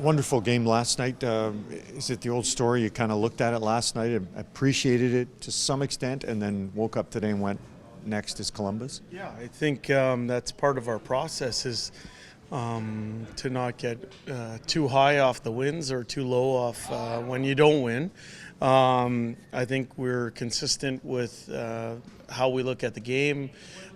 Wonderful game last night. Is it the old story? You kind of looked at it last night, appreciated it to some extent, and then woke up today and went, next is Columbus? Yeah, I think that's part of our process is to not get too high off the wins or too low off when you don't win. I think we're consistent with how we look at the game,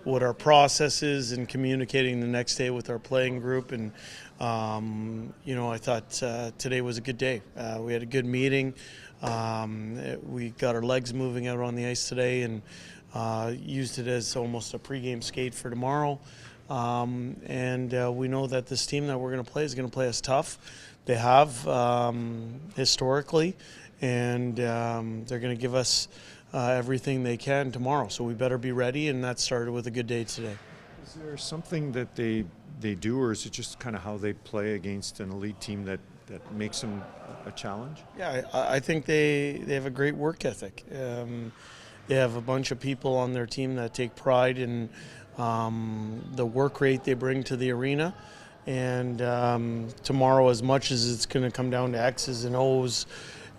what our process is, and communicating the next day with our playing group. And I thought today was a good day. We had a good meeting. We got our legs moving out on the ice today and used it as almost a pregame skate for tomorrow. We know that this team that we're going to play is going to play us tough. They have historically, and they're going to give us everything they can tomorrow. So we better be ready, and that started with a good day today. Is there something that they do, or is it just kind of how they play against an elite team that makes them a challenge? Yeah, I think they have a great work ethic. They have a bunch of people on their team that take pride in the work rate they bring to the arena. And tomorrow, as much as it's going to come down to X's and O's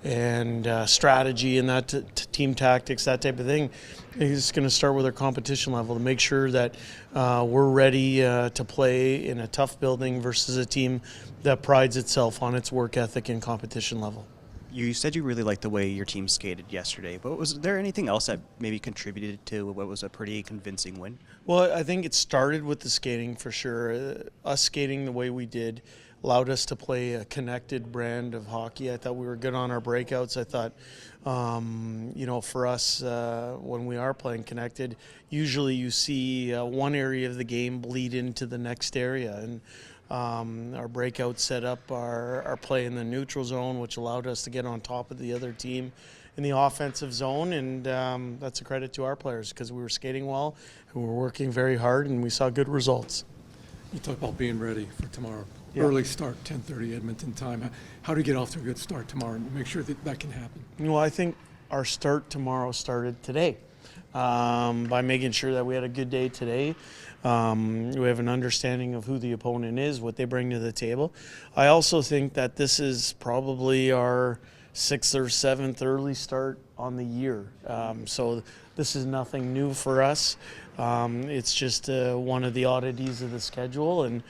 and strategy and that team tactics, that type of thing, it's going to start with our competition level to make sure that we're ready to play in a tough building versus a team that prides itself on its work ethic and competition level. You said you really liked the way your team skated yesterday, but was there anything else that maybe contributed to what was a pretty convincing win? Well, I think it started with the skating for sure. Us skating the way we did allowed us to play a connected brand of hockey. I thought we were good on our breakouts. I thought, for us, when we are playing connected, usually you see one area of the game bleed into the next area. And our breakout set up our play in the neutral zone, which allowed us to get on top of the other team in the offensive zone, and that's a credit to our players because we were skating well and we were working very hard, and we saw good results. You talk about being ready for tomorrow. Yeah. Early start, 10:30 Edmonton time. How do you get off to a good start tomorrow and make sure that can happen? Well, I think our start tomorrow started today by making sure that we had a good day today. We have an understanding of who the opponent is, what they bring to the table. I also think that this is probably our 6th or 7th early start on the year. So this is nothing new for us. It's just one of the oddities of the schedule, and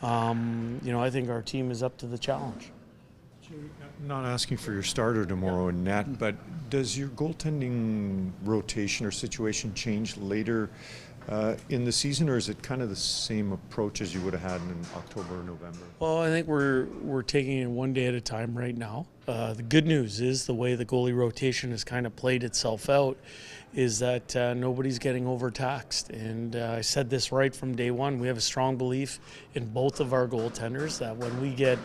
I think our team is up to the challenge. I'm not asking for your starter tomorrow in net, but does your goaltending rotation or situation change later in the season, or is it kind of the same approach as you would have had in October or November? Well, I think we're taking it one day at a time right now. The good news is the way the goalie rotation has kind of played itself out is that nobody's getting overtaxed. And I said this right from day one. We have a strong belief in both of our goaltenders that when we get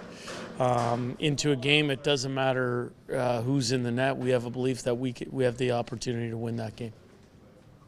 into a game, it doesn't matter who's in the net. We have a belief that we have the opportunity to win that game.